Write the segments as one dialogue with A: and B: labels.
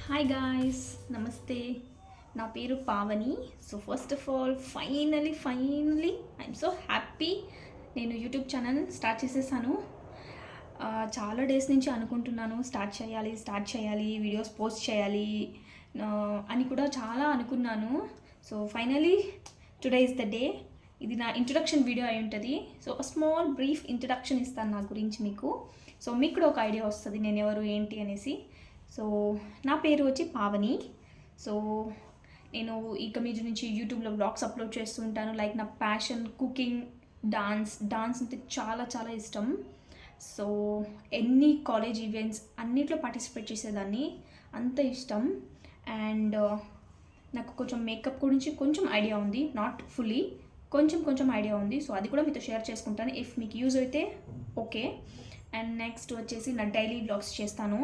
A: Hi guys, నమస్తే. నా పేరు Pavani. So first of all finally I'm so happy. నేను యూట్యూబ్ ఛానల్ స్టార్ట్ చేసేసాను. చాలా డేస్ నుంచి అనుకుంటున్నాను స్టార్ట్ చేయాలి, వీడియోస్ పోస్ట్ చేయాలి అని కూడా చాలా అనుకున్నాను. So finally today is the day. ఇది నా ఇంట్రొడక్షన్ వీడియో అయి ఉంటుంది. సో స్మాల్ బ్రీఫ్ ఇంట్రొడక్షన్ ఇస్తాను నా గురించి మీకు. సో మీకు కూడా ఒక ఐడియా వస్తుంది నేను ఎవరు ఏంటి అనేసి. సో నా పేరు వచ్చి పావని. సో నేను ఇక మీద నుంచి యూట్యూబ్లో బ్లాగ్స్ అప్లోడ్ చేస్తూ ఉంటాను. లైక్ నా ప్యాషన్ కుకింగ్, డాన్స్ అంటే చాలా చాలా ఇష్టం. సో ఎన్ని కాలేజ్ ఈవెంట్స్ అన్నిట్లో పార్టిసిపేట్ చేసేదాన్ని, అంత ఇష్టం. అండ్ నాకు కొంచెం మేకప్ గురించి కొంచెం ఐడియా ఉంది, నాట్ ఫుల్లీ, కొంచెం ఐడియా ఉంది. సో అది కూడా మీతో షేర్ చేసుకుంటాను. ఇఫ్ మీకు యూజ్ అయితే ఓకే. అండ్ నెక్స్ట్ వచ్చేసి నా డైలీ బ్లాగ్స్ చేస్తాను.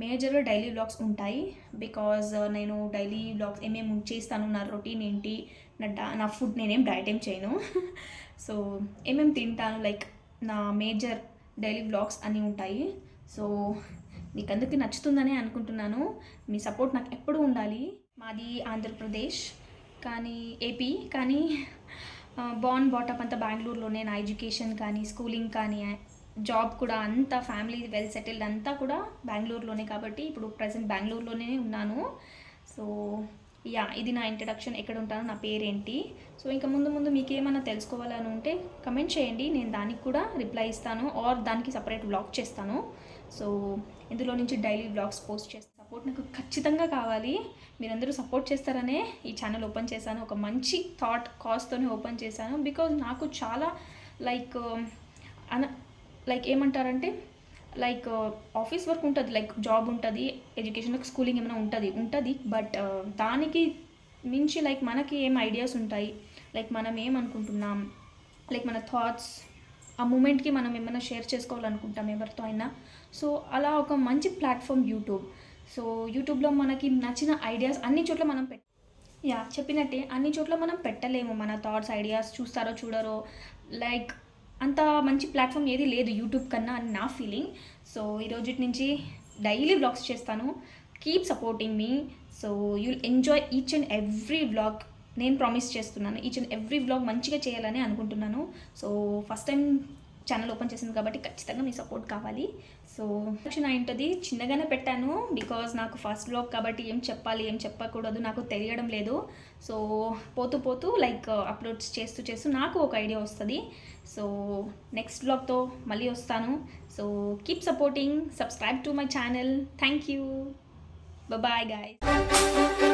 A: మేజర్గా డైలీ బ్లాగ్స్ ఉంటాయి బికాజ్ నేను డైలీ బ్లాగ్స్ ఏమేమి చేస్తాను, నా రొటీన్ ఏంటి, నా ఫుడ్ నేనేం డైట్ ఏం చేయను. సో ఏమేమి తింటాను, లైక్ నా మేజర్ డైలీ బ్లాగ్స్ అన్నీ ఉంటాయి. సో మీకు అందరికీ నచ్చుతుందని అనుకుంటున్నాను. మీ సపోర్ట్ నాకు ఎప్పుడూ ఉండాలి. మాది ఆంధ్రప్రదేశ్ కానీ ఏపీ, కానీ బాటప్ అంతా బెంగళూరులోనే. నా ఎడ్యుకేషన్ కానీ స్కూలింగ్ కానీ జాబ్ కూడా అంతా ఫ్యామిలీ వెల్ సెటిల్డ్ అంతా కూడా బెంగళూరులోనే, కాబట్టి ఇప్పుడు ప్రజెంట్ బెంగళూరులోనే ఉన్నాను. సో ఇది నా ఇంట్రడక్షన్. ఎక్కడ ఉంటాను, నా పేరేంటి. సో ఇంకా ముందు మీకు ఏమైనా తెలుసుకోవాలని ఉంటే కమెంట్ చేయండి, నేను దానికి కూడా రిప్లై ఇస్తాను ఆర్ దానికి సపరేట్ బ్లాగ్ చేస్తాను. సో ఇందులో నుంచి డైలీ బ్లాగ్స్ పోస్ట్ చేస్తాను. సపోర్ట్ నాకు ఖచ్చితంగా కావాలి. మీరందరూ సపోర్ట్ చేస్తారనే ఈ ఛానల్ ఓపెన్ చేశాను. ఒక మంచి కాజ్తోనే ఓపెన్ చేశాను. బికాజ్ నాకు చాలా లైక్ ఏమంటారంటే లైక్ ఆఫీస్ వర్క్ ఉంటుంది, లైక్ జాబ్ ఉంటుంది, ఎడ్యుకేషన్ స్కూలింగ్ ఏమైనా ఉంటుంది. బట్ దానికి మించి లైక్ మనకి ఏం ఐడియాస్ ఉంటాయి, లైక్ మనం ఏమనుకుంటున్నాం, లైక్ మన థాట్స్, ఆ మూమెంట్కి మనం ఏమైనా షేర్ చేసుకోవాలనుకుంటాం ఎవరితో అయినా. సో అలా ఒక మంచి ప్లాట్ఫామ్ యూట్యూబ్. సో యూట్యూబ్లో మనకి నచ్చిన ఐడియాస్ అన్ని చోట్ల మనం చెప్పినట్టే అన్ని చోట్ల మనం పెట్టలేము. మన థాట్స్, ఐడియాస్ చూస్తారో చూడరో, లైక్ అంత మంచి ప్లాట్ఫామ్ ఏది లేదు యూట్యూబ్ కన్నా అని నా ఫీలింగ్. సో ఈరోజు నుంచి డైలీ వ్లాగ్స్ చేస్తాను. Keep supporting me. So you'll enjoy each and every vlog. నేను ప్రామిస్ చేస్తున్నాను, ఈచ్ అండ్ ఎవ్రీ వ్లాగ్ మంచిగా చేయాలని అనుకుంటున్నాను. So first time channel open చేసింది కాబట్టి ఖచ్చితంగా మీ సపోర్ట్ కావాలి. సో ఇంట్రడక్షన్ ఉంటుంది, చిన్నగానే పెట్టాను బికాజ్ నాకు ఫస్ట్ వ్లాగ్ కాబట్టి ఏం చెప్పాలి ఏం చెప్పకూడదు నాకు తెలియడం లేదు. సో పోతూ లైక్ అప్లోడ్స్ చేస్తూ నాకు ఒక ఐడియా వస్తుంది. సో నెక్స్ట్ వ్లాగ్తో మళ్ళీ వస్తాను. So keep supporting, subscribe to my channel. Thank you. Bye guys.